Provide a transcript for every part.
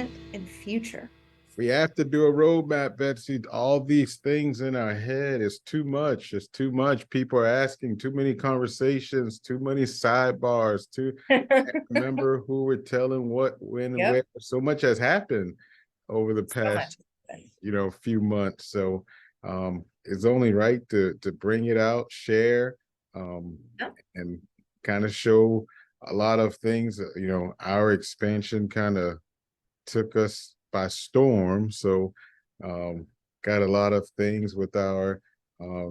present, and future. We have to do a roadmap, Betsy. All these things in our head is too much. It's too much. People are asking too many conversations, too many sidebars. Remember who we're telling what, when, and where. Yep. So much has happened over the So much. past, few months. So it's only right to bring it out, share, Yep. and kind of show a lot of things. Our expansion kind of took us by storm. So got a lot of things with our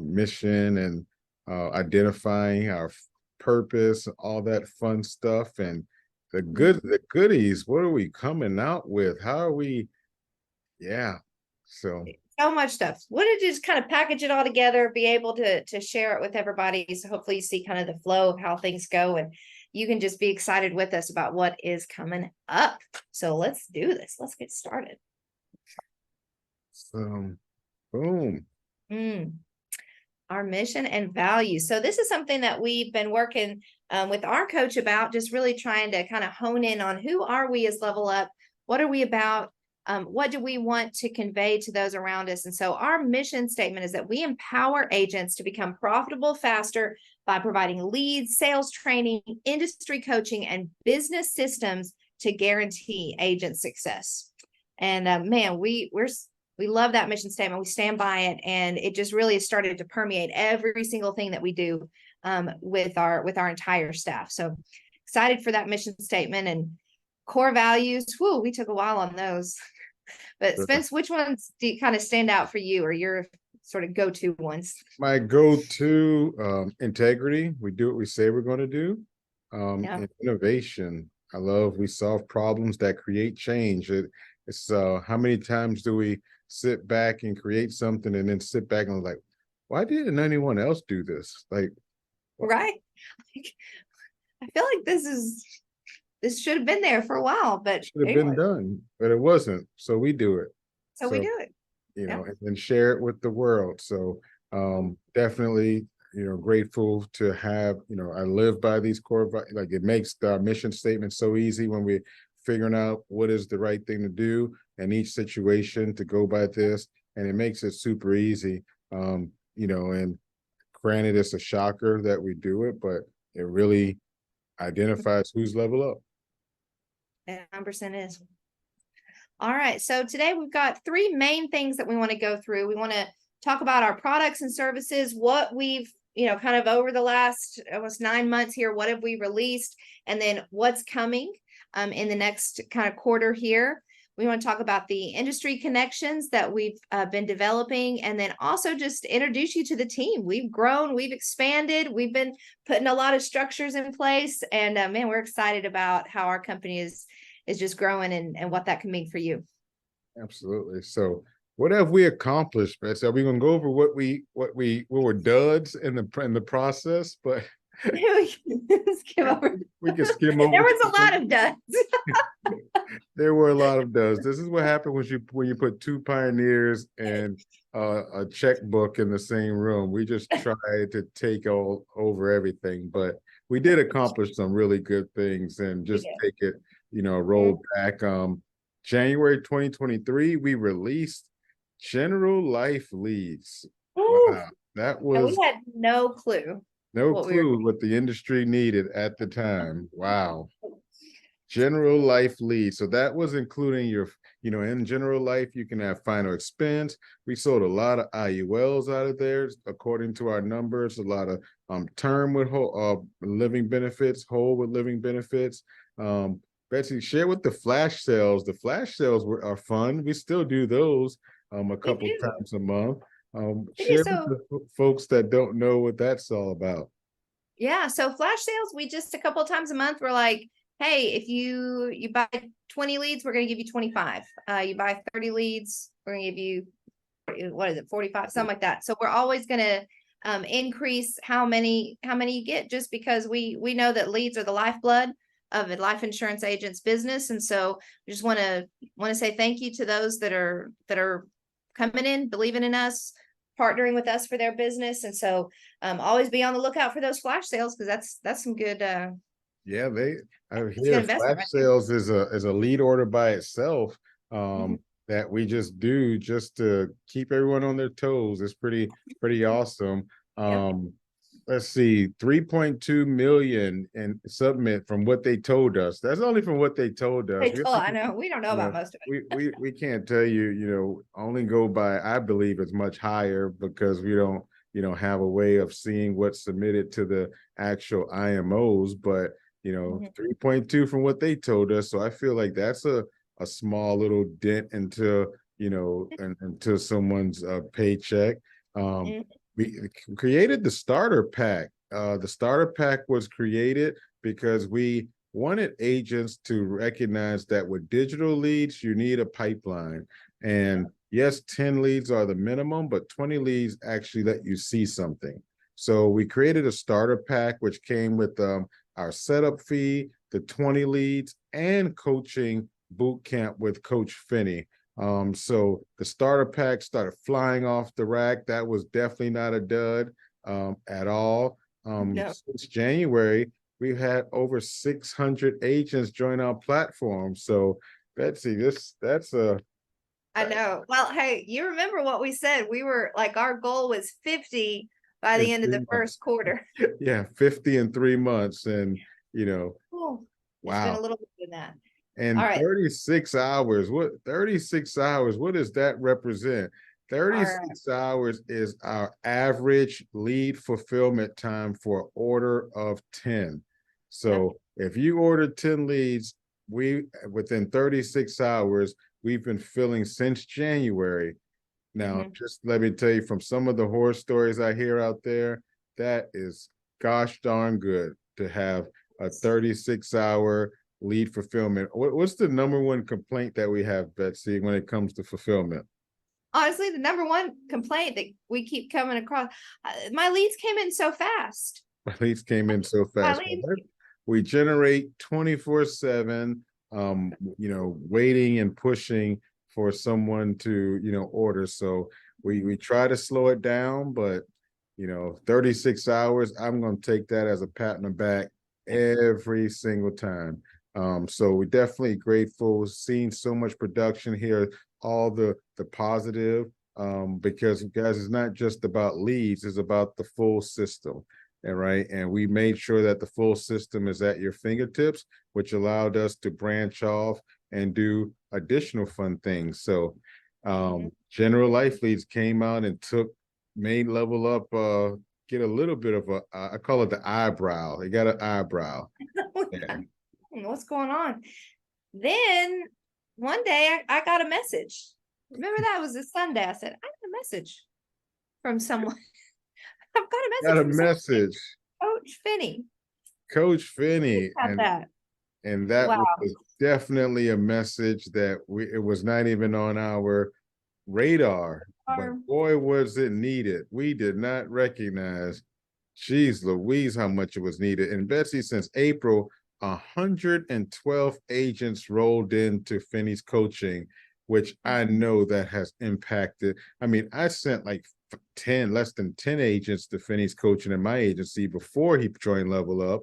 mission and identifying our purpose, all that fun stuff, and the goodies. What are we coming out with? How are we? Yeah. So Much stuff. What did just kind of package it all together, be able to share it with everybody. So hopefully you see kind of the flow of how things go, and you can just be excited with us about what is coming up. So let's do this. Let's get started. boom. Our mission and values. So this is something that we've been working with our coach about, just really trying to kind of hone in on who are we as Level Up? What are we about? What do we want to convey to those around us? And so our mission statement is that we empower agents to become profitable faster by providing leads, sales training, industry coaching, and business systems to guarantee agent success. And man, we love that mission statement. We stand by it, and it just really has started to permeate every single thing that we do with our entire staff. So excited for that mission statement. And core values, we took a while on those. But Spence, which ones do you kind of stand out for you, or your sort of go-to ones? My go-to, integrity. We do what we say we're going to do. And innovation. We solve problems that create change. It's how many times do we sit back and create something and then sit back and like, why didn't anyone else do this? Like, right. I feel like this should have been there for a while, but should have been done, but it wasn't. So we do it. So we do it. And share it with the world. So definitely, grateful to have, I live by these core, like it makes the mission statement so easy when we're figuring out what is the right thing to do in each situation to go by this. And it makes it super easy. And granted, it's a shocker that we do it, but it really identifies who's Level Up. 100% is. All right. So today we've got three main things that we want to go through. We want to talk about our products and services, what we've, kind of over the last almost 9 months here, what have we released, and then what's coming in the next kind of quarter here. We want to talk about the industry connections that we've been developing, and then also just introduce you to the team. We've grown, we've expanded, we've been putting a lot of structures in place, and man, we're excited about how our company is just growing and what that can mean for you. Absolutely. So what have we accomplished, Betsy? Are we going to go over what were duds in the process? But we can skim over. There was a lot of duds. There were a lot of duds. This is what happened when you put two pioneers and a checkbook in the same room. We just tried to take all over everything, but we did accomplish some really good things and just take it, roll back. January 2023, we released General Life Leads. Wow, that was. We had no clue. What the industry needed at the time. Wow. General Life Leads. So that was including your, in General Life, you can have final expense. We sold a lot of IULs out of there, according to our numbers, a lot of term with whole living benefits, whole with living benefits. Betsy, share with the flash sales. The flash sales are fun. We still do those a couple times a month. Share with the folks that don't know what that's all about. Yeah, so flash sales, we just a couple of times a month, we're like, hey, if you buy 20 leads, we're going to give you 25. You buy 30 leads, we're going to give you, 45, something like that. So we're always going to increase how many you get, just because we know that leads are the lifeblood of a life insurance agent's business. And so we just want to say thank you to those that are coming in, believing in us, partnering with us for their business. And so always be on the lookout for those flash sales, because that's some good Yeah, I It's a good hear investment flash right there. sales is a lead order by itself. Mhm. That we just do just to keep everyone on their toes. It's pretty awesome. Yep. Let's see, 3.2 million in submit from what they told us. That's only from what they told us. I know we don't know You about know, most of it. we can't tell you, only go by, I believe it's much higher because we don't, have a way of seeing what's submitted to the actual IMOs, but Mhm. 3.2 from what they told us. So I feel like that's a small little dent into, into someone's paycheck. Um, Mhm. we created the starter pack. The starter pack was created because we wanted agents to recognize that with digital leads, you need a pipeline. And yes, 10 leads are the minimum, but 20 leads actually let you see something. So we created a starter pack, which came with our setup fee, the 20 leads, and coaching boot camp with Coach Finney. So the starter pack started flying off the rack. That was definitely not a dud at all. No, Since January, we've had over 600 agents join our platform. So Betsy, that's a I know. Well, hey, you remember what we said? We were like, our goal was 50 by in the end of the 3 months. first quarter. Yeah, 50 in 3 months. And Cool. It's been a wow. little bit than that. All And right. 36 hours, 36 hours, what does that represent? All right. 36 hours is our average lead fulfillment time for order of 10. Yep. So if you order 10 leads, we within 36 hours, we've been filling since January. Now, Mhm. just let me tell you from some of the horror stories I hear out there, that is gosh darn good to have a 36-hour lead fulfillment. What's the number one complaint that we have, Betsy, when it comes to fulfillment? Honestly, the number one complaint that we keep coming across, my leads came in so fast. My leads came in so My fast. leads, We generate 24/7, waiting and pushing for someone to, order. So we try to slow it down, but 36 hours, I'm going to take that as a pat on the back every single time. So we're definitely grateful seeing so much production here, all the positive, because guys, it's not just about leads, it's about the full system. And right. And we made sure that the full system is at your fingertips, which allowed us to branch off and do additional fun things. So Mhm. General Life Leads came out and made Level Up get a little bit of I call it the eyebrow. They got an eyebrow. Yeah. What's going on? Then one day I got a message. Remember that was a Sunday. I said, I got a message from someone. I've got a Got message a from someone. message. Coach Finney. Coach Finney. Got that. And that Wow. was definitely a message that it was not even on our radar, but Our- boy, was it needed. We did not recognize, geez Louise, how much it was needed. And Betsy, since April, 112 agents rolled into Finney's coaching, which I know that has impacted. I mean, I sent like less than 10 agents to Finney's coaching in my agency before he joined Level Up.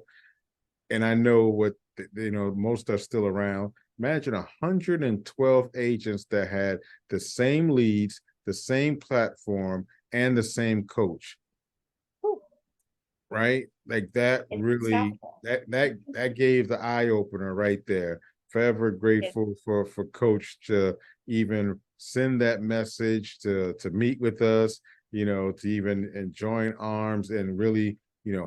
And I know what, most are still around. Imagine 112 agents that had the same leads, the same platform, and the same coach, right? Like that really, that gave the eye opener right there. Forever grateful for Coach to even send that message, to meet with us, to even join arms and really,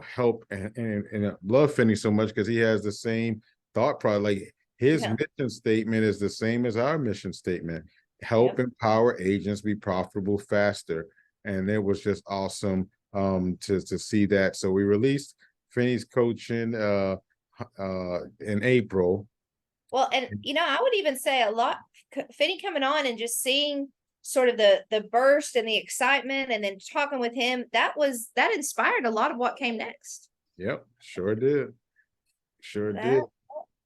help and I love Finney so much because he has the same thought process. Like his Yeah. mission statement is the same as our mission statement: help Yep. empower agents be profitable faster. And it was just awesome to see that. So we released Finney's coaching in April. Well, and I would even say a lot, Finney coming on and just seeing sort of the burst and the excitement, and then talking with him, that inspired a lot of what came next. Yep, sure did. Sure That did.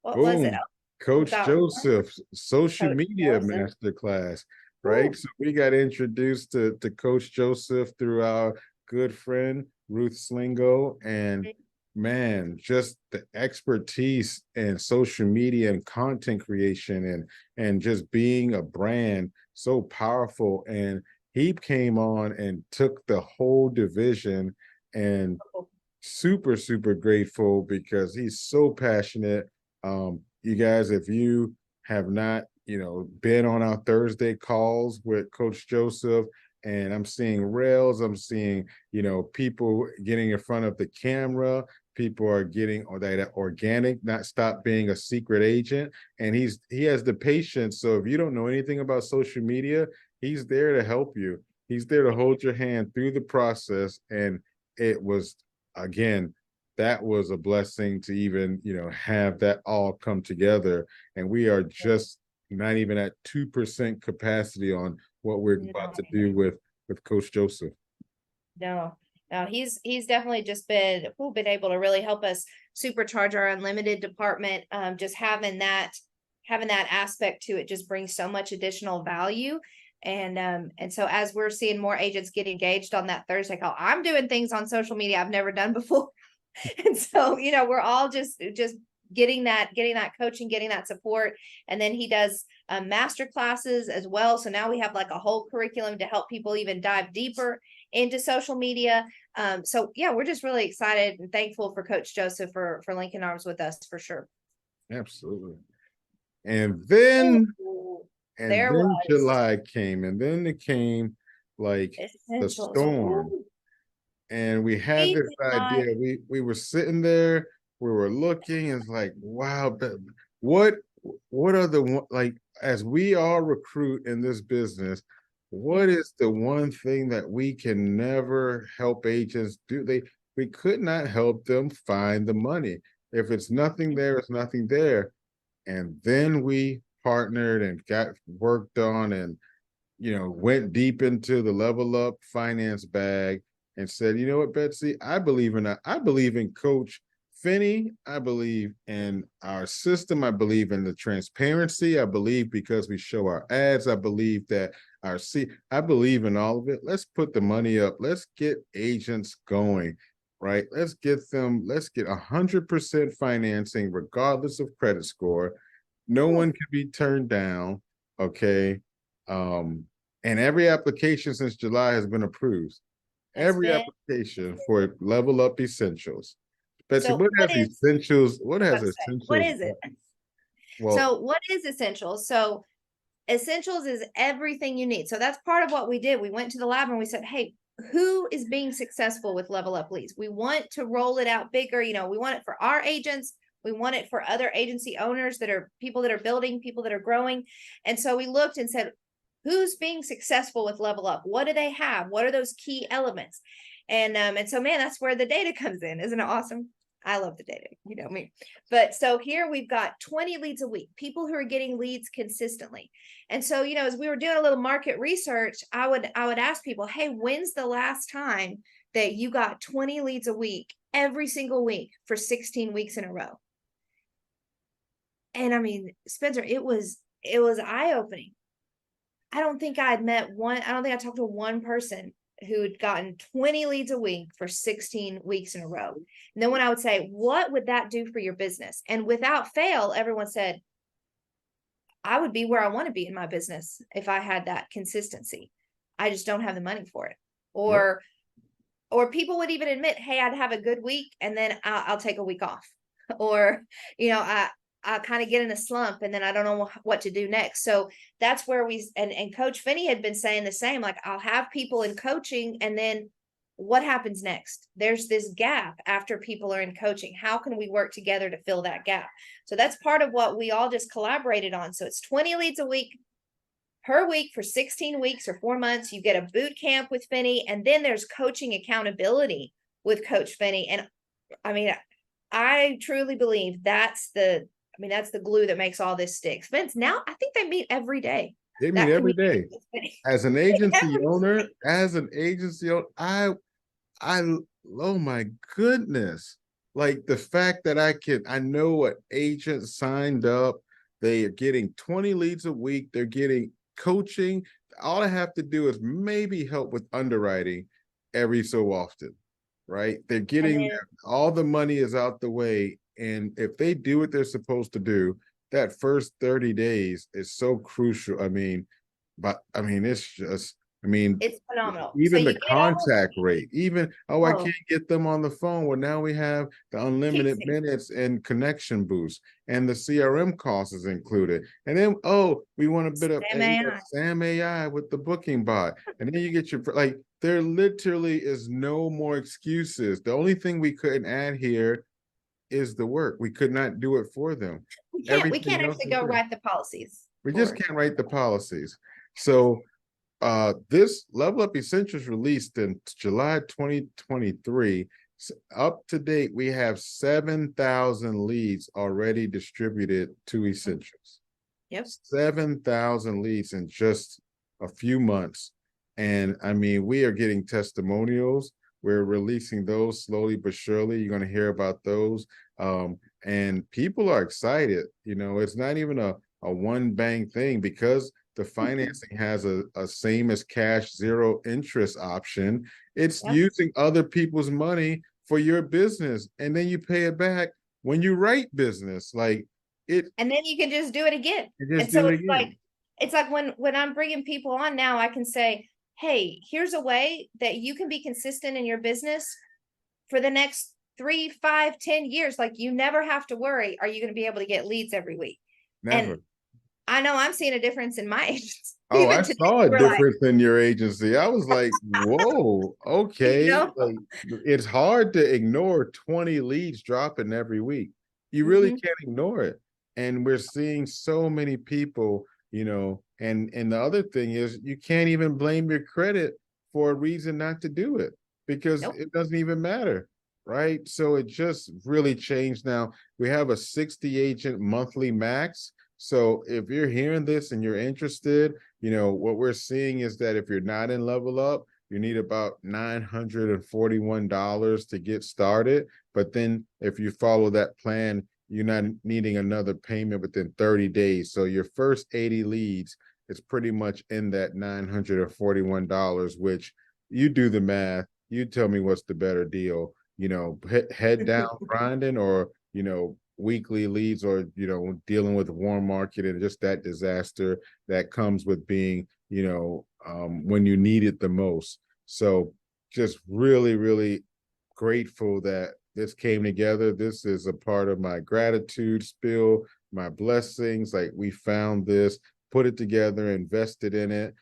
what was it? Boom. We Coach got one, Joseph's social Coach media Joseph. masterclass, right? Ooh, So we got introduced to Coach Joseph through our good friend Ruth Slingo. And man, just the expertise in social media and content creation and just being a brand so powerful. And he came on and took the whole division, and super, super grateful because he's so passionate. You guys, if you have not, been on our Thursday calls with Coach Joseph, and I'm seeing rails, I'm seeing, people getting in front of the camera, people are getting or that organic, not stop being a secret agent. And he has the patience. So if you don't know anything about social media, he's there to help you. He's there to hold your hand through the process. And it was, again, that was a blessing to even, have that all come together. And we are just not even at 2% capacity on what we're about to do with Coach Joseph. No, no, he's definitely just been able to really help us supercharge our unlimited department. Just having that aspect to it just brings so much additional value. And so as we're seeing more agents get engaged on that Thursday call, I'm doing things on social media I've never done before. And so, we're all just getting that coaching, getting that support. And then he does master classes as well. So now we have like a whole curriculum to help people even dive deeper into social media. So yeah, we're just really excited and thankful for Coach Joseph for linking arms with us for sure. Absolutely. And then There was July came, and then it came like the Essentials. storm. Ooh. And we had this idea. We were sitting there, we were looking, it's like, wow, but what are like, as we all recruit in this business, what is the one thing that we can never help agents do? We could not help them find the money. If it's nothing there, it's nothing there. And then we partnered and got worked on and, went deep into the Level Up finance bag and said, you know what, Betsy, I believe in Coach Finney. I believe in our system. I believe in the transparency. I believe because we show our ads. I believe that I believe in all of it. Let's put the money up. Let's get agents going, right? Let's get 100% financing regardless of credit score. No one can be turned down. Okay. And every application since July has been approved. Every application for Level Up Essentials. Betsy, So what has Essentials? What has Essentials? What is it? Well, so what is Essentials? So Essentials is everything you need. So that's part of what we did. We went to the lab and we said, hey, who is being successful with Level Up leads? We want to roll it out bigger. We want it for our agents. We want it for other agency owners that are people that are building, people that are growing. And so we looked and said, who's being successful with Level Up? What do they have? What are those key elements? And so, man, that's where the data comes in. Isn't it awesome? I love the data, you know me. But so here we've got 20 leads a week, people who are getting leads consistently. And so, as we were doing a little market research, I would ask people, hey, when's the last time that you got 20 leads a week, every single week for 16 weeks in a row? And I mean, Spencer, it was eye-opening. I don't think I talked to one person who'd gotten 20 leads a week for 16 weeks in a row. And then when I would say, what would that do for your business? And without fail, everyone said, I would be where I want to be in my business if I had that consistency. I just don't have the money for it. Or people would even admit, hey, I'd have a good week and then I'll take a week off. Or, I kind of get in a slump and then I don't know what to do next. So that's where and Coach Finney had been saying the same, like I'll have people in coaching and then what happens next? There's this gap after people are in coaching. How can we work together to fill that gap? So that's part of what we all just collaborated on. So it's 20 leads a week per week for 16 weeks or 4 months. You get a boot camp with Finney, and then there's coaching accountability with Coach Finney. And I mean, I truly believe that's the glue that makes all this stick. Spence, now I think they meet every day. They meet every day. As an agency owner, I oh my goodness. Like the fact that I know what agents signed up, they are getting 20 leads a week, they're getting coaching. All I have to do is maybe help with underwriting every so often. right? They're And getting then all the money is out the way. And if they do what they're supposed to do, that first 30 days is so crucial. I mean, but I mean, it's just, I mean, it's phenomenal. So even you the get all, contact rate, even, oh, I oh, can't get them on the phone. Well, now we have the unlimited teasing. minutes and connection boost, and the CRM cost is included. And then, oh, we want a bit of Sam AI. Sam AI with the booking bot. And then you get your, like, there literally is no more excuses. The only thing we couldn't add here is the work. We could not do it for them. We Everything can't else actually is go there. write the policies We just for. can't write the policies. So this Level Up Essentials released in July 2023. Up to date, we have 7,000 leads already distributed to Essentials. Yep. 7,000 leads in just a few months. And I mean, we are getting testimonials. We're releasing those slowly but surely. You're going to hear about those. And people are excited. You know, it's not even a one bang thing, because the financing has a same as cash zero interest option. It's Yep. using other people's money for your business, and then you pay it back when you write business. Like it, And then you can just do it again. you just And so do it it's like, again. when I'm bringing people on now, I can say, hey, here's a way that you can be consistent in your business for the next 3, 5, 10 years. Like, you never have to worry, are you going to be able to get leads every week? And Never. I know I'm seeing a difference in my agents. Oh, Even I today, saw a we're like, difference in your agency. I was like, whoa, you okay. know, Like, it's hard to ignore 20 leads dropping every week. You really mhm, can't ignore it. And we're seeing so many people, and the other thing is, you can't even blame your credit for a reason not to do it, because nope, it doesn't even matter. Right. So it just really changed. Now we have a 60 agent monthly max. So if you're hearing this and you're interested, what we're seeing is that if you're not in Level Up, you need about $941 to get started. But then if you follow that plan, you're not needing another payment within 30 days. So your first 80 leads is pretty much in that $941, which, you do the math. You tell me what's the better deal, head down grinding, or, weekly leads, or, dealing with warm market and just that disaster that comes with being, when you need it the most. So just really, really grateful that this came together. This is a part of my gratitude spill, my blessings. Like, we found this, put it together, invested in it,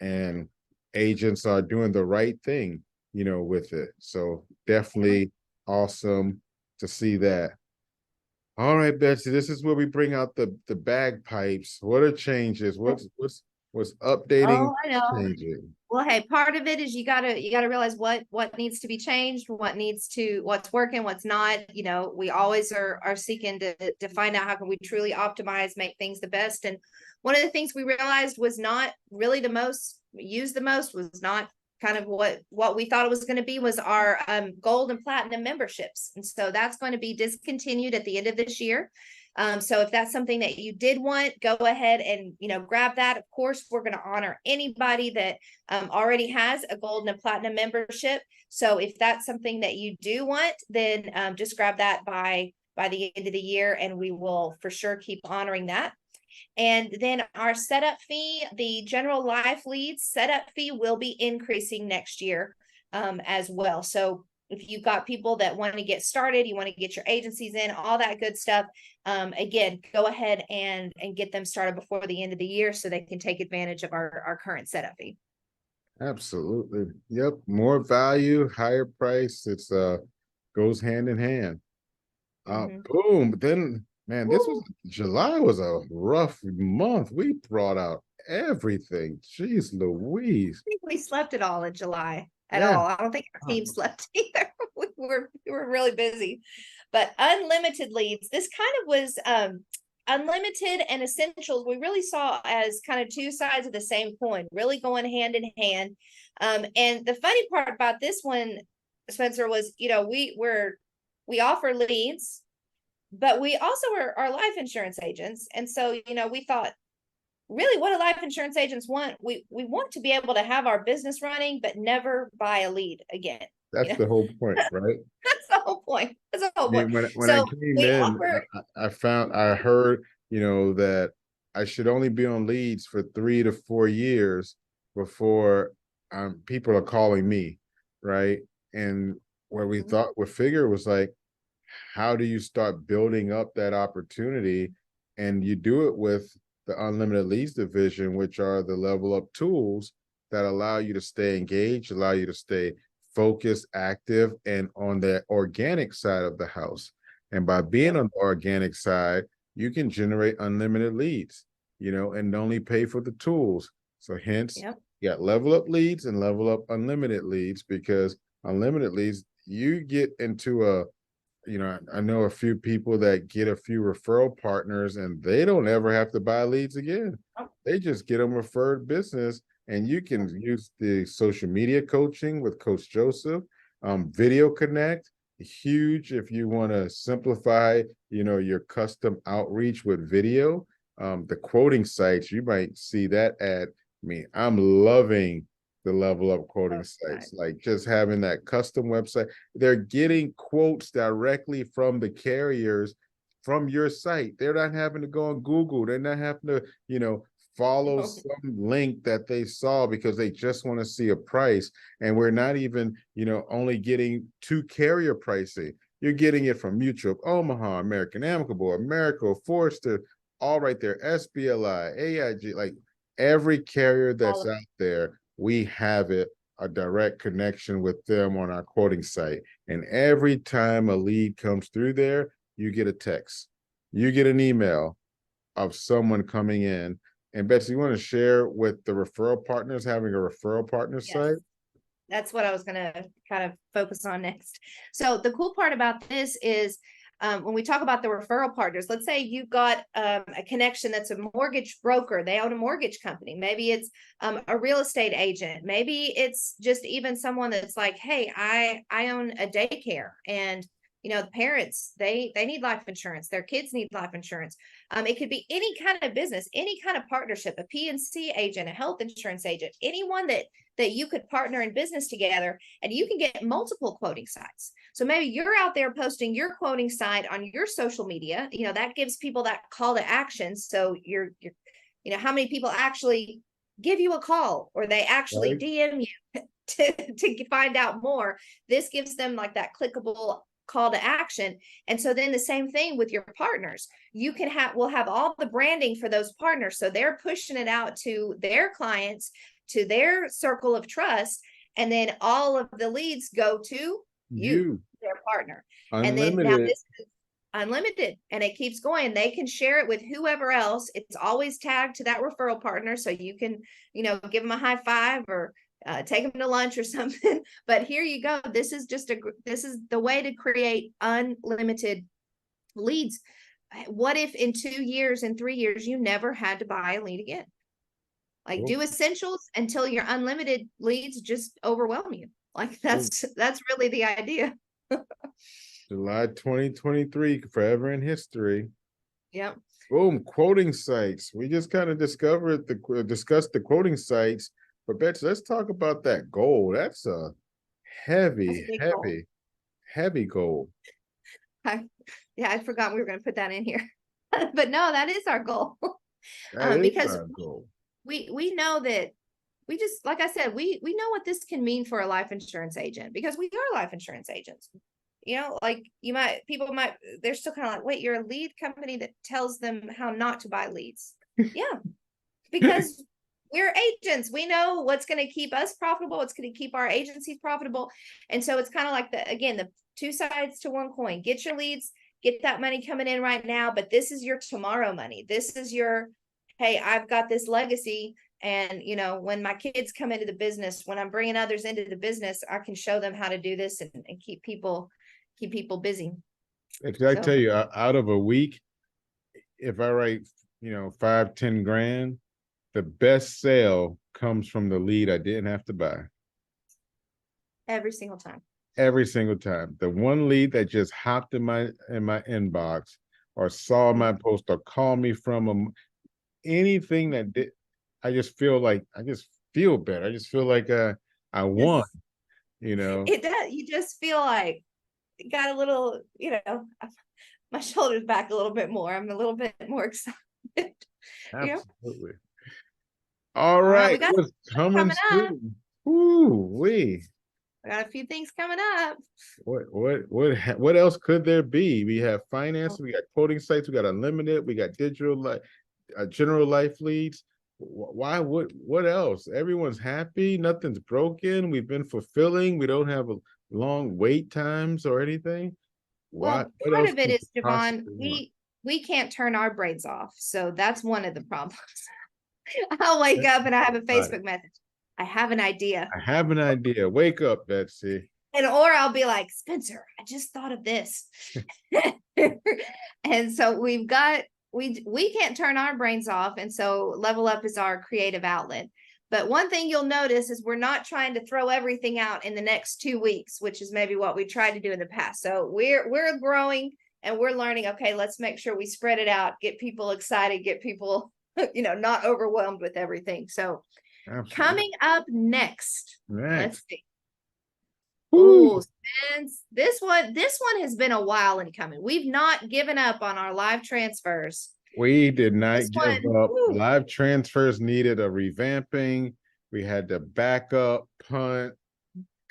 and agents are doing the right thing, with it. So definitely awesome to see that. All right, Betsy, this is where we bring out the bagpipes. What are changes? What's updating, oh, I know. changing? Well, hey, part of it is you gotta realize what needs to be changed, what's working, what's not. We always are seeking to find out how can we truly optimize, make things the best. And one of the things we realized was not really the most used, the most was not kind of what we thought it was going to be, was our gold and platinum memberships. And so that's going to be discontinued at the end of this year. So if that's something that you did want, go ahead and grab that. Of course, we're going to honor anybody that already has a gold and a platinum membership. So if that's something that you do want, then just grab that by the end of the year, and we will for sure keep honoring that. And then our setup fee, the general life leads setup fee, will be increasing next year as well. So if you've got people that want to get started, you want to get your agencies in, all that good stuff, again, go ahead and get them started before the end of the year so they can take advantage of our current setup fee. Absolutely. Yep. More value, higher price. It's goes hand in hand. Mhm. Boom. Then, man, Woo. July was a rough month. We brought out everything. Jeez Louise. Think we slept at all in July at Yeah. all. I don't think our team slept either. We were really busy. But unlimited leads, this kind of was unlimited and essentials. We really saw as kind of two sides of the same coin, really going hand in hand. And the funny part about this one, Spencer, was we offer leads, but we also are life insurance agents. And so we thought, really what do life insurance agents want? We want to be able to have our business running, but never buy a lead again. That's the whole point, right? That's the whole point. That's the I whole point. mean, when I So came we in, offer, I heard, that I should only be on leads for 3 to 4 years before people are calling me, right? And what we figure was like, how do you start building up that opportunity? And you do it with the unlimited leads division, which are the level up tools that allow you to stay engaged, allow you to stay focused, active, and on the organic side of the house. And by being on the organic side, you can generate unlimited leads, and only pay for the tools. So hence, yep. you got level up leads and level up unlimited leads, because unlimited leads, you get into I know a few people that get a few referral partners and they don't ever have to buy leads again. Oh. They just get them referred business, and you can use the social media coaching with Coach Joseph, Video Connect, huge if you want to simplify, your custom outreach with video. The quoting sites, you might see that ad. I'm loving the level up quoting sites, like just having that custom website. They're getting quotes directly from the carriers from your site. They're not having to go on Google. They're not having to, follow some link that they saw because they just want to see a price. And we're not even, only getting two carrier pricing. You're getting it from Mutual, Omaha, American Amicable, America, Forester, all right there, SBLI, AIG, like every carrier that's out there, we have a direct connection with them on our quoting site. And every time a lead comes through there, you get a text, you get an email of someone coming in. And Betsy, you want to share with the referral partners, having a referral partner site? That's what I was going to kind of focus on next. So the cool part about this is when we talk about the referral partners, let's say you've got a connection that's a mortgage broker. They own a mortgage company. Maybe it's a real estate agent. Maybe it's just even someone that's like, hey, I own a daycare, and the parents, they need life insurance. Their kids need life insurance. It could be any kind of business, any kind of partnership, a P&C agent, a health insurance agent, anyone that you could partner in business together, and you can get multiple quoting sites. So maybe you're out there posting your quoting site on your social media, that gives people that call to action. So you're how many people actually give you a call, or they actually DM you to find out more. This gives them like that clickable call to action. And so then the same thing with your partners. We'll have all the branding for those partners. So they're pushing it out to their clients, to their circle of trust. And then all of the leads go to you, their partner. Unlimited. And then now this is unlimited, and it keeps going. They can share it with whoever else. It's always tagged to that referral partner. So you can, give them a high five or take them to lunch or something. But here you go. This is the way to create unlimited leads. What if in 2 years and 3 years, you never had to buy a lead again? Like, do essentials until your unlimited leads just overwhelm you. Like that's really the idea. July 2023, forever in history. Yep. Boom, quoting sites. We just kind of discussed the quoting sites. But Betsy, let's talk about that goal. That's a heavy goal. I forgot we were going to put that in here. But no, that is our goal. That is because our goal. We know that we just, like I said, we know what this can mean for a life insurance agent, because we are life insurance agents. Like they're still kind of like, wait, you're a lead company that tells them how not to buy leads. Yeah, because we're agents. We know what's going to keep us profitable. What's going to keep our agencies profitable. And so it's kind of like the two sides to one coin. Get your leads, get that money coming in right now. But this is your tomorrow money. This is your, hey, I've got this legacy. And, when my kids come into the business, when I'm bringing others into the business, I can show them how to do this and keep people busy. If I tell you, out of a week, if I write, 5-10 grand, the best sale comes from the lead I didn't have to buy. Every single time. Every single time. The one lead that just hopped in my inbox, or saw my post, or called me from anything that did, I just feel better. I just feel like I won, Just- you know. It does. You just feel like got a little, my shoulders back a little bit more. I'm a little bit more excited. You know, Absolutely. All all right, we right, got what's stuff coming coming up. soon? Ooh, we. We got a few things coming up. What else could there be? We have finance, we got quoting sites, we got unlimited, we got digital life, general life leads. Why? What else? Everyone's happy. Nothing's broken. We've been fulfilling. We don't have a long wait times or anything. Why? Well, What part else of it could is, you Javon, possibly want? we can't turn our brains off. So that's one of the problems. I'll wake up and I have a Right. Facebook message. I have an idea. I have an idea. Wake up, Betsy. Or I'll be like, Spencer, I just thought of this. And so we can't turn our brains off. And so Level Up is our creative outlet. But one thing you'll notice is we're not trying to throw everything out in the next 2 weeks, which is maybe what we tried to do in the past. So we're growing and we're learning, okay, let's make sure we spread it out, get people excited, get people, not overwhelmed with everything. So Absolutely. coming up next, let's Next. see. Woo. Oh, Spence, this one has been a while in coming. We've not given up on our live transfers. We did This not give one, up. woo, Live transfers needed a revamping. We had to back up, punt,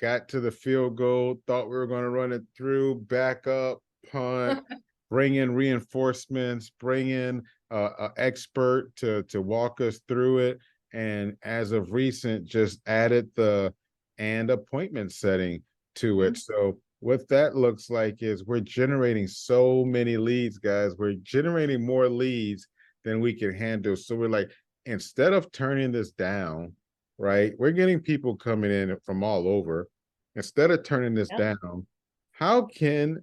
got to the field goal, thought we were going to run it through, back up, punt, bring in reinforcements, bring in an expert to walk us through it. And as of recent, just added the and appointment setting to it. So what that looks like is we're generating so many leads, guys. We're generating more leads than we can handle. So we're like, instead of turning this down, right? We're getting people coming in from all over. Instead of turning this yep. down, how can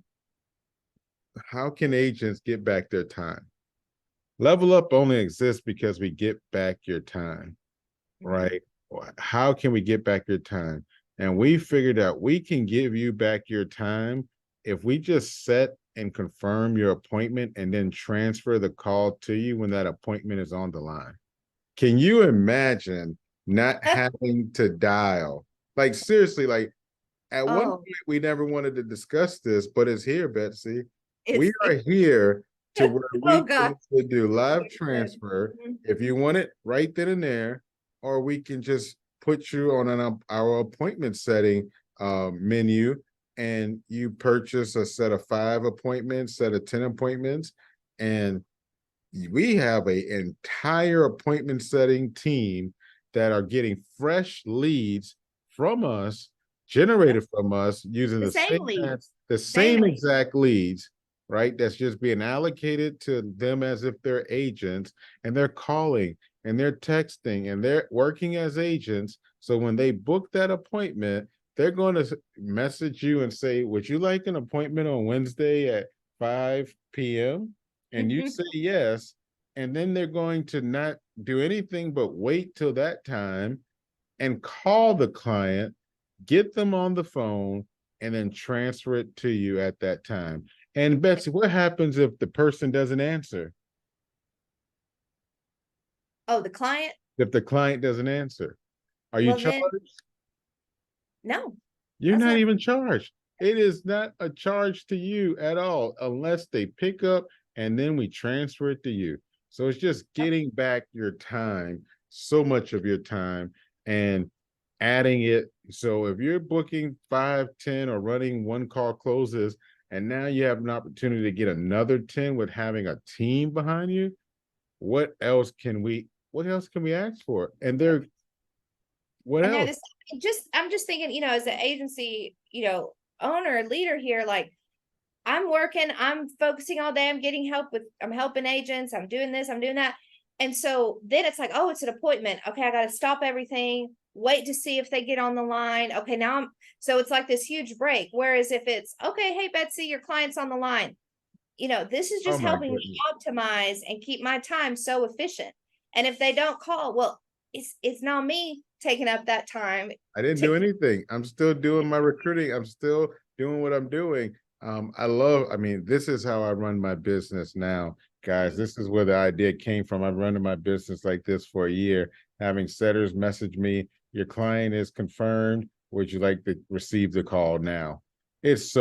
agents get back their time? Level Up only exists because we get back your time, right? How can we get back your time? And we figured out we can give you back your time if we just set and confirm your appointment and then transfer the call to you when that appointment is on the line. Can you imagine not having to dial? Like, seriously, like at one Oh, point we never wanted to discuss this, but it's here, Betsy. We it's are here to where oh we God. can do live transfer Mhm. if you want it right then and there, or we can just put you on our appointment setting menu, and you purchase a set of 5 appointments, set of 10 appointments, and we have an entire appointment setting team that are getting fresh leads from us, generated from us using The the same same leads the same daily. exact leads, right? That's just being allocated to them as if they're agents, and they're calling and they're texting and they're working as agents. So when they book that appointment, they're going to message you and say, would you like an appointment on Wednesday at 5 p.m.? And you say yes, and then they're going to not do anything but wait till that time and call the client, get them on the phone, and then transfer it to you at that time. And Betsy, what happens if the person doesn't answer? Oh, the client? If the client doesn't answer, are you Well, then charged? no, You're that's not not. even charged. It is not a charge to you at all unless they pick up and then we transfer it to you. So it's just getting back your time, so much of your time, and adding it. So if you're booking 5, 10, or running one call closes, and now you have an opportunity to get another 10 with having a team behind you, what else can we ask for? And they're what And they're else? this I'm just thinking, as an agency, owner, leader here, like I'm working, I'm focusing all day, I'm helping agents, I'm doing this, I'm doing that. And so then it's like, oh, it's an appointment. Okay, I got to stop everything, wait to see if they get on the line. Okay, so it's like this huge break. Whereas if it's okay, hey, Betsy, your client's on the line, this is Oh just my helping me goodness. optimize and keep my time so efficient. And if they don't call, well, it's not me taking up that time I didn't to do anything. I'm still doing my recruiting. I'm still doing what I'm doing. I mean, this is how I run my business now. guys, this is where the idea came from. I've run my business like this for a year, having setters message me, your client is confirmed. Would you like to receive the call now? It's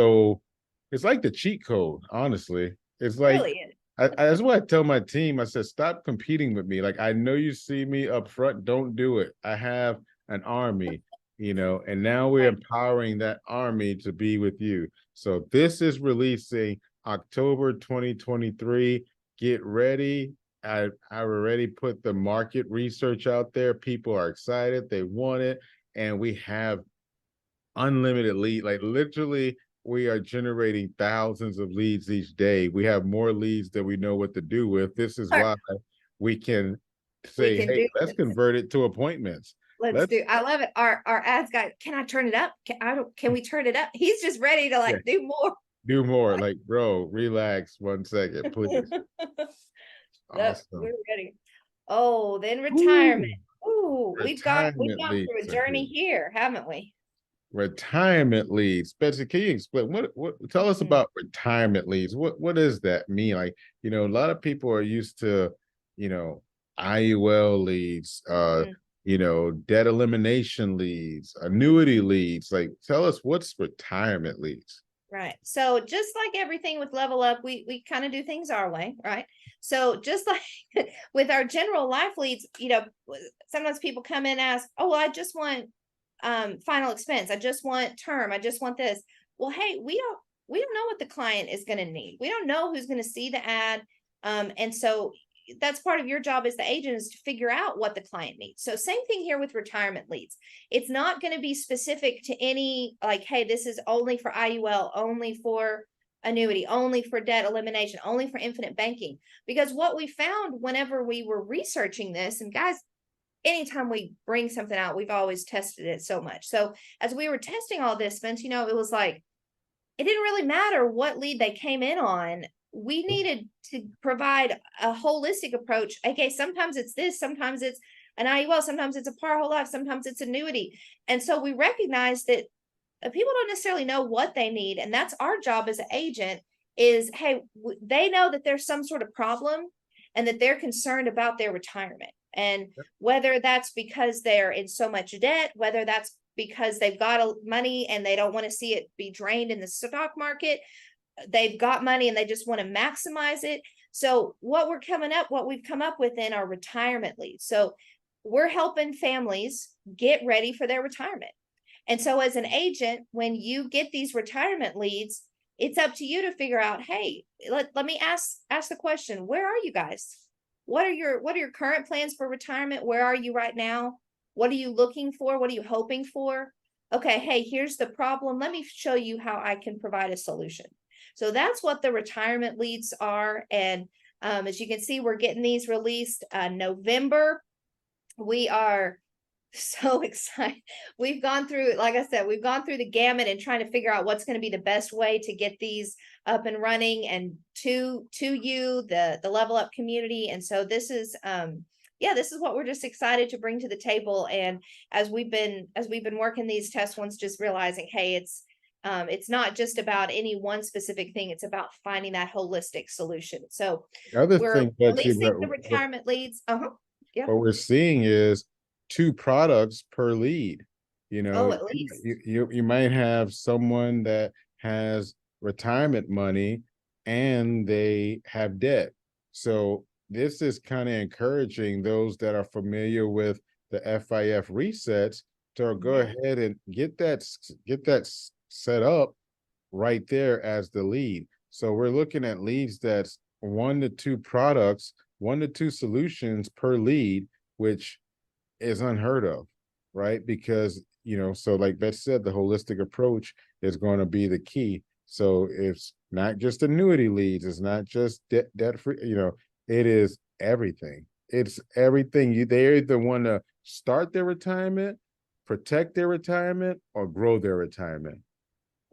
it's like the cheat code, honestly. It's like, Really is. that's what I tell my team. I said, stop competing with me. Like, I know you see me up front. Don't do it. I have an army, and now we're Right. empowering that army to be with you. So this is releasing October 2023. Get ready. I've already put the market research out there. People are excited. They want it. And we have unlimited lead. Like, literally, we are generating thousands of leads each day. We have more leads than we know what to do with. This is why we can We say, can hey, do let's this. convert it to appointments. Let's Let's do. I love it. Our ads guy. Can I turn it up? Can we turn it up? He's just ready to yeah, like do more. do more. Like, bro, relax 1 second, please. Yep, Awesome. we're ready. Oh, then retirement. Ooh, Ooh, we've retirement gone through a leads are journey here. here, haven't we? Retirement leads. Betsy, can you explain what tell us Mhm. about retirement leads? What does that mean? Like, a lot of people are used to, you know, IUL leads, Mm. debt elimination leads, annuity leads. Like, tell us what's retirement leads. Right. So just like everything with Level Up, we kind of do things our way, right? So just like with our general life leads, sometimes people come in and ask, "Oh, well, I just want final expense. I just want term. I just want this." Well, hey, we don't know what the client is going to need. We don't know who's going to see the ad. And so that's part of your job as the agent, is to figure out what the client needs. So same thing here with retirement leads. It's not going to be specific to any, like, hey, this is only for IUL, only for annuity, only for debt elimination, only for infinite banking. Because what we found whenever we were researching this, and guys, anytime we bring something out, we've always tested it so much. So as we were testing all this, Vince, it was like, it didn't really matter what lead they came in on. We needed to provide a holistic approach. Okay, sometimes it's this, sometimes it's an IUL, sometimes it's a par whole life, sometimes it's annuity. And so we recognize that people don't necessarily know what they need. And that's our job as an agent is, hey, they know that there's some sort of problem and that they're concerned about their retirement. And whether that's because they're in so much debt, whether that's because they've got money and they don't want to see it be drained in the stock market, they've got money and they just want to maximize it. So what we've come up with in our retirement leads. So we're helping families get ready for their retirement. And so as an agent, when you get these retirement leads, it's up to you to figure out, hey, let me ask the question, where are you guys? What are your current plans for retirement? Where are you right now? What are you looking for? What are you hoping for? Okay, hey, here's the problem. Let me show you how I can provide a solution. So that's what the retirement leads are. And as you can see, we're getting these released November. We are so excited. We've gone through, like I said, we've gone through the gamut and trying to figure out what's going to be the best way to get these up and running and to you, the Level Up community. And so this is this is what we're just excited to bring to the table. And as we've been working these test ones, just realizing, hey, it's not just about any one specific thing. It's about finding that holistic solution. So The other we're thing that releasing the retirement leads. Yeah. what we're seeing is 2 products per lead. Oh, at least. You might have someone that has retirement money and they have debt. So this is kind of encouraging those that are familiar with the FIF resets to go ahead and get that set up right there as the lead. So we're looking at leads that's 1 to 2 products, 1 to 2 solutions per lead, which is unheard of, right? Because, so like Beth said, the holistic approach is going to be the key. So it's not just annuity leads, it's not just debt free, it is everything. It's everything. They either want to start their retirement, protect their retirement, or grow their retirement.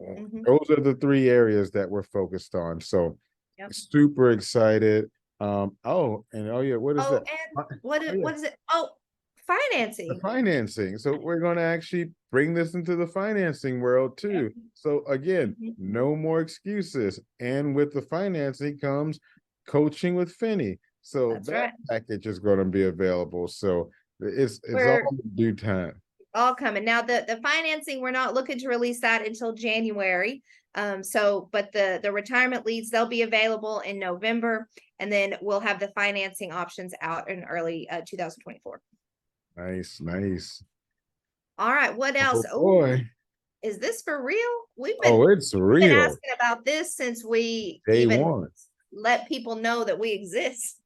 Those are the 3 areas that we're focused on. So Yep. super excited. What is that? And what is it? Oh, The financing. financing. So we're going to actually bring this into the financing world too. So again, Mhm. no more excuses. And with the financing comes coaching with Finney. So That's that right. package is going to be available. So it's all We're in due time. all coming. Now the financing, we're not looking to release that until January. But the retirement leads, they'll be available in November, and then we'll have the financing options out in early 2024. Nice, nice. All right, what Oh else? Oh, boy. is this for real? Oh, it's We've been real. asking about this since we Day even one. let people know that we exist.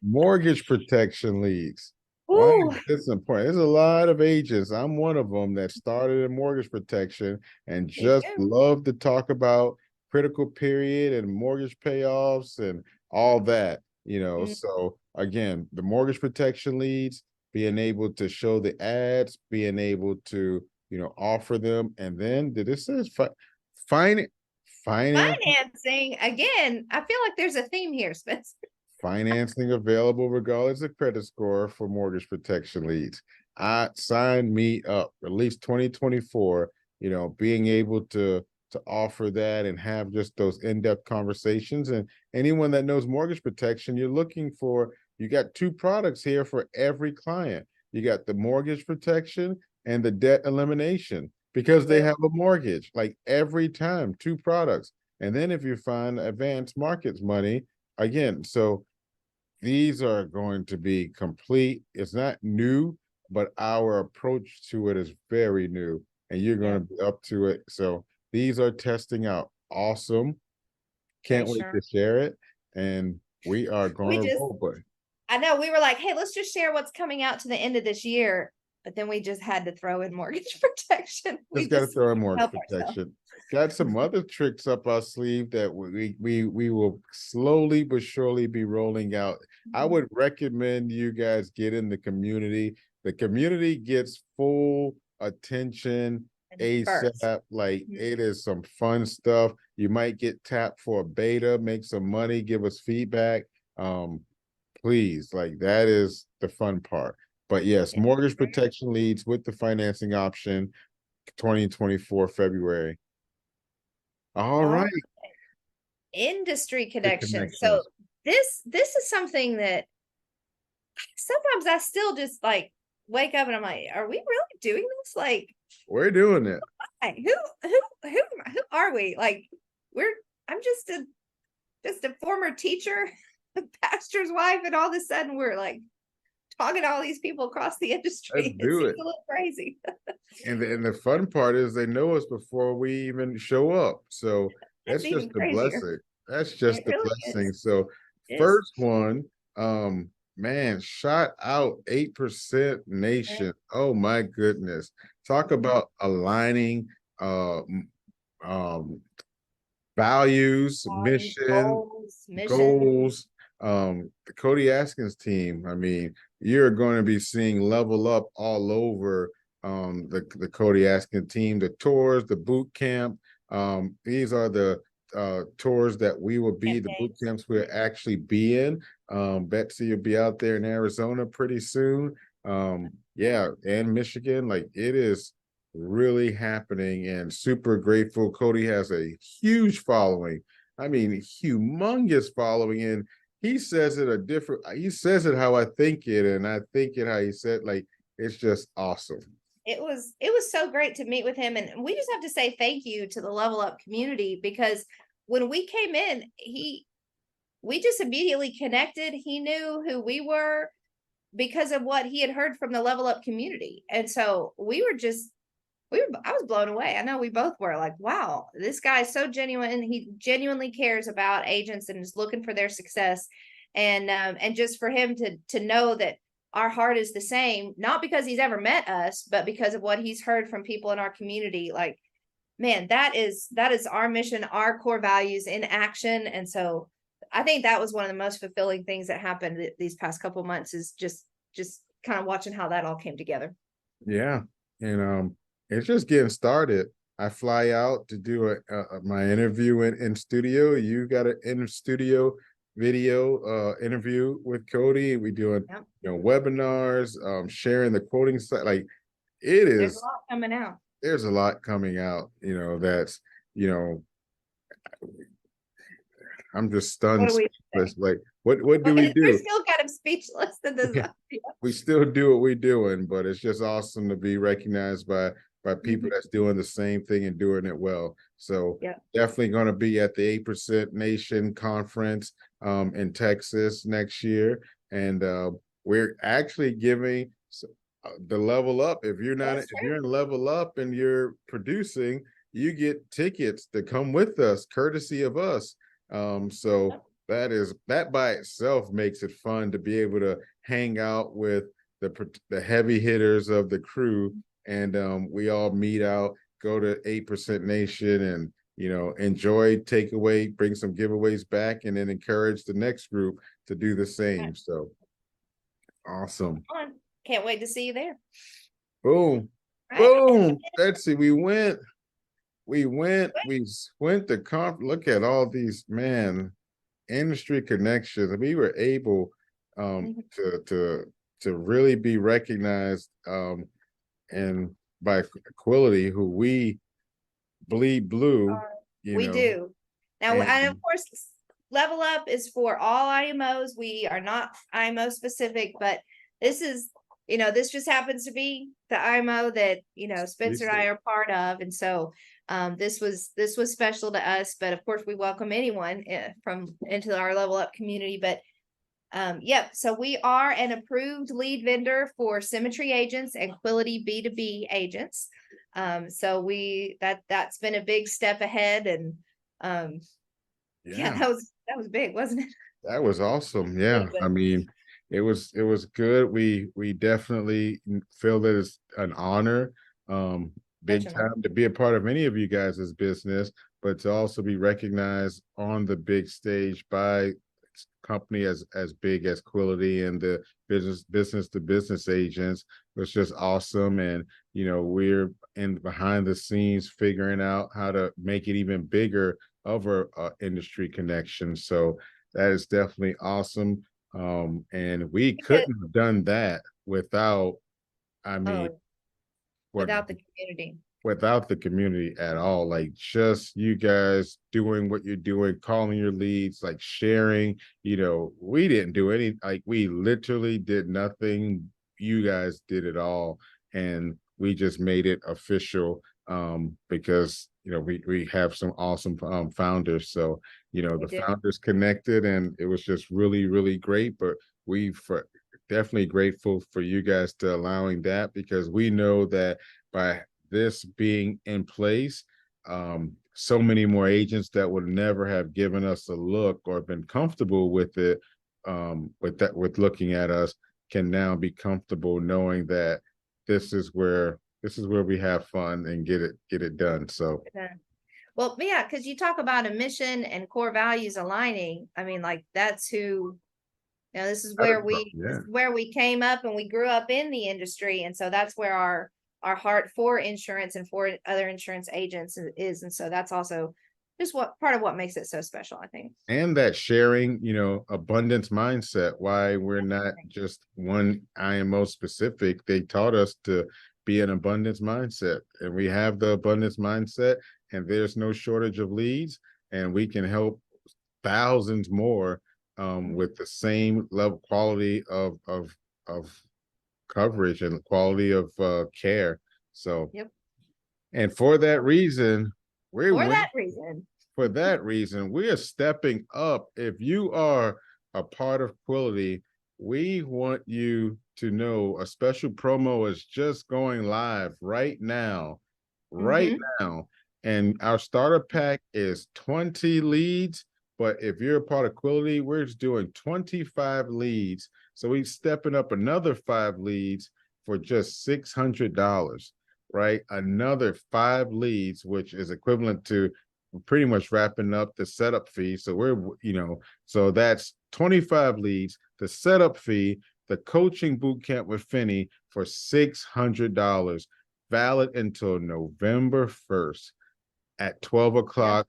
Mortgage protection leads. Why Ooh, is this important? There's a lot of agents. I'm one of them that started in mortgage protection and me just too. love to talk about critical period and mortgage payoffs and all that, Mm, So again, the mortgage protection leads, being able to show the ads, being able to, offer them. And then did it says finance, Financing again. I feel like there's a theme here, Spencer. financing available regardless of credit score for mortgage protection leads. I sign me up, at least 2024, being able to offer that and have just those in-depth conversations. And anyone that knows mortgage protection, you got two products here for every client. You got the mortgage protection and the debt elimination because they have a mortgage, like every time, two products. And then if you find advanced markets money, again, so these are going to be complete. It's not new, but our approach to it is very new, and you're going to be up to it. So these are testing out. Awesome. They Can't wait sure. to share it. And we are We going to just, roll, but I know we were like, hey, let's just share what's coming out to the end of this year. But then we just had to throw in mortgage protection. We just got to just throw in mortgage help ourselves. protection. Got some other tricks up our sleeve that we will slowly but surely be rolling out. I would recommend you guys get in the community. The community gets full attention First. ASAP. Like it is some fun stuff. You might get tapped for a beta, make some money, give us feedback. Please, like that is the fun part. But yes, mortgage protection leads with the financing option, 2024 February. All All right. right. Industry The connection. So connections. this is something that sometimes I still just like wake up and I'm like, are we really doing this? Like, We're doing it. why? Who are we? Like, we're I'm just a former teacher, a pastor's wife, and all of a sudden we're like talking to all these people across the Let's industry. It do seems it. a little crazy. And the fun part is they know us before we even show up. So That's that's just even the crazier. blessing. That's It just the really blessing. is. So It is. first one, man, shot out 8% nation. Oh my goodness. Talk about aligning um values, mission, Goals, mission. goals. The Cody Askins team, I mean, you're going to be seeing level up all over the Cody Askins team, the tours, the boot camp. These are the tours that we will be, the boot Campaigns. camps we'll actually be in. Betsy will be out there in Arizona pretty soon. Yeah, and Michigan. Like it is really happening and super grateful. Cody has a huge following. I mean, humongous following. And he says he says it how I think it, and I think it how he said, like, it's just awesome. It was so great to meet with him, and we just have to say thank you to the Level Up community, because when we came in, we just immediately connected. He knew who we were because of what he had heard from the Level Up community. And so I was blown away. I know we both were like, wow, this guy is so genuine. He genuinely cares about agents and is looking for their success. And just for him to know that our heart is the same, not because he's ever met us, but because of what he's heard from people in our community. Like, man, that is our mission, our core values in action. And so I think that was one of the most fulfilling things that happened these past couple months, is just kind of watching how that all came together. Yeah. And it's just getting started. I fly out to do my interview in studio. You got an in studio video interview with Cody. We doing Yep. webinars, sharing the quoting site. Like it There's a is, lot coming out. there's a lot coming out. That's you know I'm just What stunned, do we speechless. say? Like, what do Well, we we're do? still kind of speechless to this. We still do what we're doing, but it's just awesome to be recognized by people Mhm. that's doing the same thing and doing it well. So Yeah. definitely going to be at the 8% Nation Conference in Texas next year, and we're actually giving the level up. If you're not, That's if true. you're in level up and you're producing, you get tickets to come with us, courtesy of us. So that by itself makes it fun to be able to hang out with the heavy hitters of the crew, and we all meet out, go to 8% Nation, and enjoy takeaway, bring some giveaways back, and then encourage the next group to do the same. So awesome. On. Can't wait to see you there. Boom. Right. Boom. Let's see. We went to look at all these, man, industry connections. We were able Mhm. to really be recognized and by Quility, who we bleed blue, We do. Now, and of and course, Level Up is for all IMOs. We are not IMO specific, but this is, this just happens to be the IMO that, Spencer and I are part of. And so this was special to us, but of course we welcome anyone from into our Level Up community. But yep, so we are an approved lead vendor for Symmetry agents and Quility B2B agents. So that's been a big step ahead, and yeah, yeah, that was big, wasn't it? that was awesome. Yeah, Really I good. mean, it was good. We definitely feel that it's an honor, Such big an honor. time, to be a part of any of you guys' business, but to also be recognized on the big stage by company as big as Quility and the business to business agents was just awesome. And we're in behind the scenes figuring out how to make it even bigger of our industry connection. So that is definitely awesome. And we Because couldn't have done that without, I mean, oh, what without the community. without the community at all. Like, just you guys doing what you're doing, calling your leads, like sharing. We didn't do any, like, we literally did nothing. You guys did it all, and we just made it official because we have some awesome founders. So We the do. founders connected, and it was just really, really great. But we for definitely grateful for you guys to allowing that, because we know that by this being in place, so many more agents that would never have given us a look or been comfortable with it, with looking at us, can now be comfortable knowing that this is where we have fun and get it done. So Yeah. Well, yeah, because you talk about a mission and core values aligning. I mean, like that's who, this is where this yeah. is where we came up and we grew up in the industry. And so that's where our heart for insurance and for other insurance agents is. And so that's also just what part of what makes it so special, I think. And that sharing, abundance mindset, why we're not just one IMO specific. They taught us to be an abundance mindset, and we have the abundance mindset, and there's no shortage of leads, and we can help thousands more with the same level quality of coverage and quality of care. So, Yep. and for that reason, we For went that reason. for that reason, we are stepping up. If you are a part of Quility, we want you to know a special promo is just going live right now. Right Mm-hmm. now. And our starter pack is 20 leads. But if you're a part of Quility, we're just doing 25 leads. So we're stepping up another 5 leads for just $600, right? Another 5 leads, which is equivalent to pretty much wrapping up the setup fee. So so that's 25 leads, the setup fee, the coaching boot camp with Finney for $600, valid until November 1st at 12 o'clock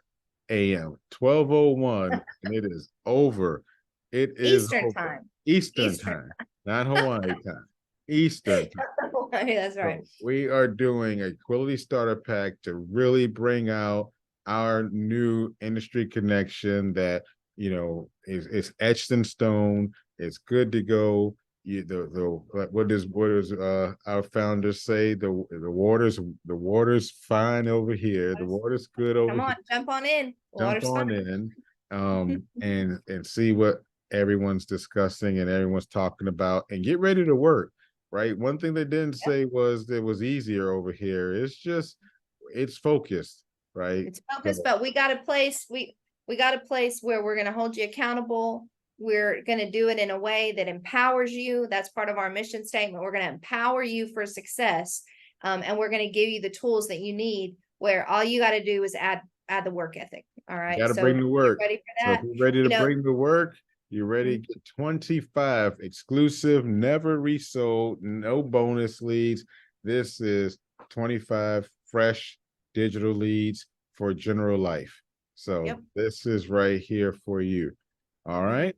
a.m. 12:01, and it is over. It is Eastern over. time. Eastern Eastern. time, not Hawaii time. Eastern time. That's right. So we are doing a Quility starter pack to really bring out our new industry connection that it's etched in stone. It's good to go. What does our founders say? The water's fine over here. The water's good over Come here. on, jump on in. Jump Water's on fine. in, and see what everyone's discussing and everyone's talking about, and get ready to work. Right. One thing they didn't Yep. say was it was easier over here. It's focused. Right. It's focused, but we got a place. We got a place where we're going to hold you accountable. We're going to do it in a way that empowers you. That's part of our mission statement. We're going to empower you for success, and we're going to give you the tools that you need. Where all you got to do is add the work ethic. All You right. got to So bring the work. ready for So if that? you're ready to bring the work, you're ready to Mhm. get 25 exclusive, never resold, no bonus leads. This is 25 fresh digital leads for General Life. So Yep. this is right here for you. All right.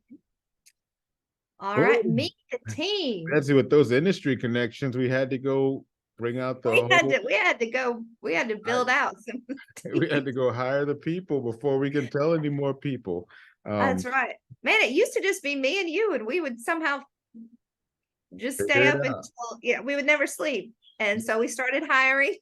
All right. Boom. Meet the team. That's it. With those industry connections, we had to go bring out the whole. We had to build out some. We had to go hire the people before we can tell any more people. That's right. Man, it used to just be me and you, and we would somehow just stay Figure it up out. until we would never sleep. And so we started hiring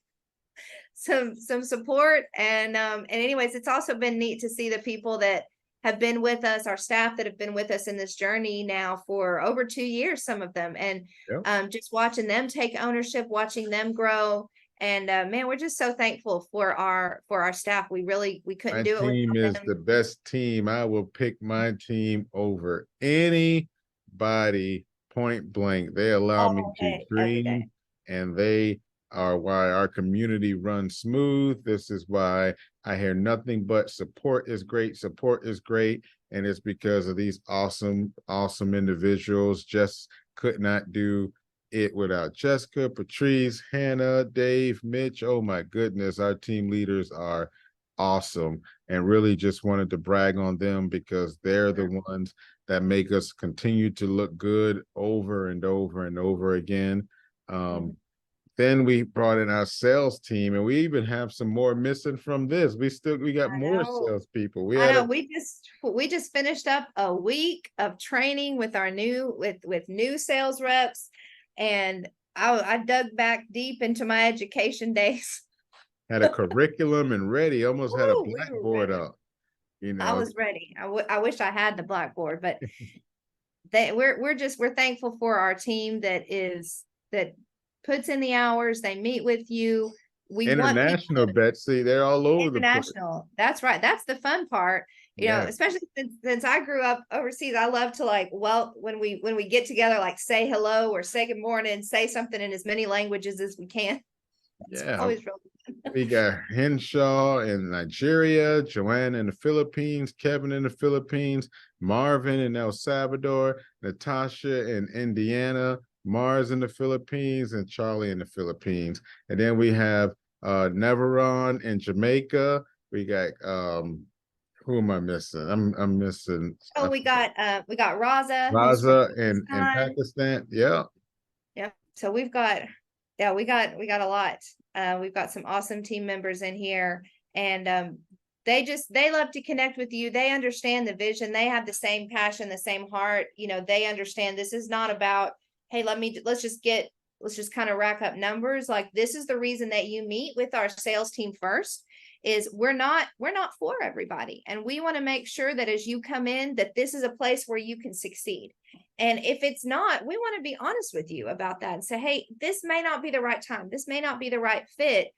some support. And anyways, it's also been neat to see the people that have been with us, our staff that have been with us in this journey now for over 2 years, some of them, and Yep. just watching them take ownership, watching them grow. And man, we're just so thankful for our staff. We couldn't My do it team without is them the best team. I will pick my team over anybody point blank. They allow me all to day, every day. dream, and they are why our community runs smooth. This is why I hear nothing but support is great. Support is great. And it's because of these awesome, awesome individuals. Just could not do it without Jessica, Patrice, Hannah, Dave, Mitch. Oh my goodness. Our team leaders are awesome, and really just wanted to brag on them because they're the ones that make us continue to look good over and over and over again. Then we brought in our sales team, and we even have some more missing from this. We got I more know. salespeople. I know. We just finished up a week of training with our with new sales reps, and I dug back deep into my education days. Had a curriculum and ready, almost had a Ooh, we were blackboard ready. up, you I know. was ready. I wish I had the blackboard, but we're thankful for our team that puts in the hours. They meet with you. We want people International, Betsy, they're all over the place. international. That's right. That's the fun part. Yeah. Especially since I grew up overseas, I love to when we get together, like say hello or say good morning, say something in as many languages as we can. It's Yeah. always really fun. We got Henshaw in Nigeria, Joanne in the Philippines, Kevin in the Philippines, Marvin in El Salvador, Natasha in Indiana, Mars in the Philippines, and Charlie in the Philippines. And then we have Neveron in Jamaica. We got who am I missing? I'm missing Oh, we got Raza, who's from Raza in Pakistan. Pakistan. Yeah. Yep. So we got a lot. We've got some awesome team members in here, and they love to connect with you. They understand the vision. They have the same passion, the same heart. They understand this is not about, hey, let's just kind of rack up numbers. Like, this is the reason that you meet with our sales team first. Is we're not for everybody, and we want to make sure that as you come in, that this is a place where you can succeed. And if it's not, we want to be honest with you about that and say, hey, this may not be the right time. This may not be the right fit.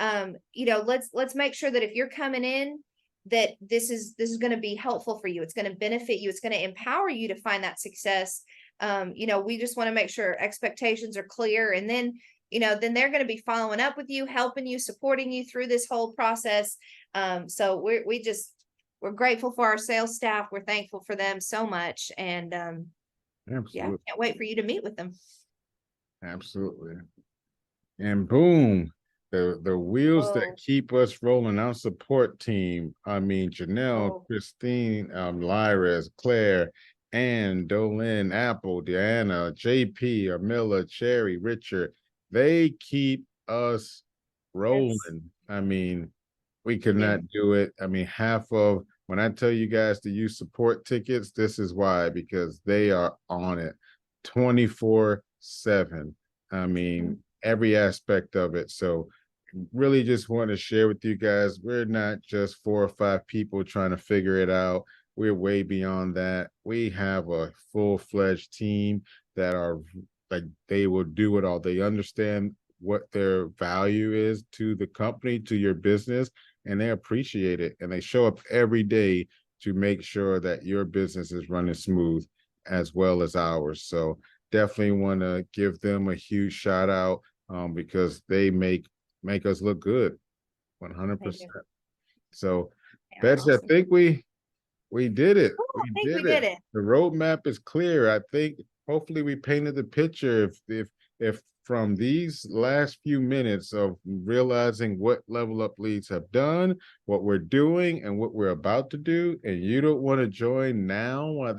Let's make sure that if you're coming in, that this is going to be helpful for you. It's going to benefit you. It's going to empower you to find that success. We just want to make sure expectations are clear. And then they're going to be following up with you, helping you, supporting you through this whole process. So we're grateful for our sales staff. We're thankful for them so much. And Absolutely. can't wait for you to meet with them. Absolutely. And boom, the wheels that keep us rolling, our support team. I mean, Janelle, Christine, Lyra, Claire, Ann, Dolin, Apple, Diana, JP, Amilla, Cherry, Richard. They keep us rolling. I mean, we could not do it. I mean, half of When I tell you guys to use support tickets, this is why, because they are on it 24/7. I mean, every aspect of it. So really just want to share with you guys, we're not just 4 or 5 people trying to figure it out. We're way beyond that. We have a full-fledged team that are like, they will do it all. They understand what their value is to the company, to your business, and they appreciate it. And they show up every day to make sure that your business is running smooth as well as ours. So definitely want to give them a huge shout out, because they make us look good, Thank 100%. you. So Yeah, Betsy, I awesome. think we did it. Oh, I We think we did it. did it. The roadmap is clear. I think hopefully we painted the picture. If from these last few minutes of realizing what Level Up Leads have done, what we're doing, and what we're about to do, and you don't want to join now while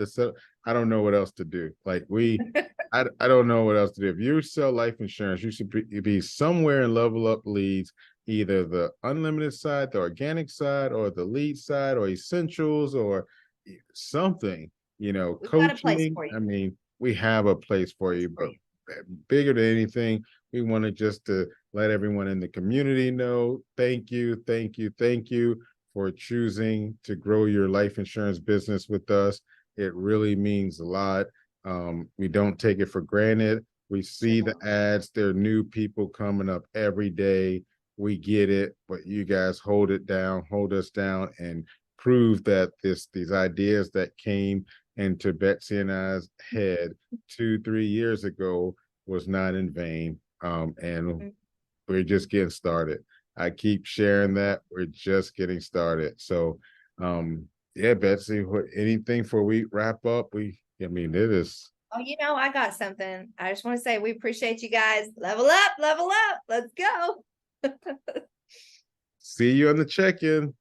I don't know what else to do. Like I don't know what else to do. If you sell life insurance, you should be somewhere in Level Up Leads, either the unlimited side, the organic side, or the lead side, or essentials, or something, We've got a place coaching. for you. I mean, we have a place for you, but bigger than anything, we wanted just to let everyone in the community know, thank you, thank you, thank you for choosing to grow your life insurance business with us. It really means a lot. We don't take it for granted. We see the ads, there are new people coming up every day. We get it, but you guys hold it down, hold us down, and prove that these ideas that came into Betsy and I's head 2-3 years ago was not in vain. And we're just getting started. I keep sharing that we're just getting started. So yeah, Betsy, anything before we wrap up? I mean, it is. Oh, I got something. I just want to say we appreciate you guys. Level up, level up. Let's go. See you on the check-in.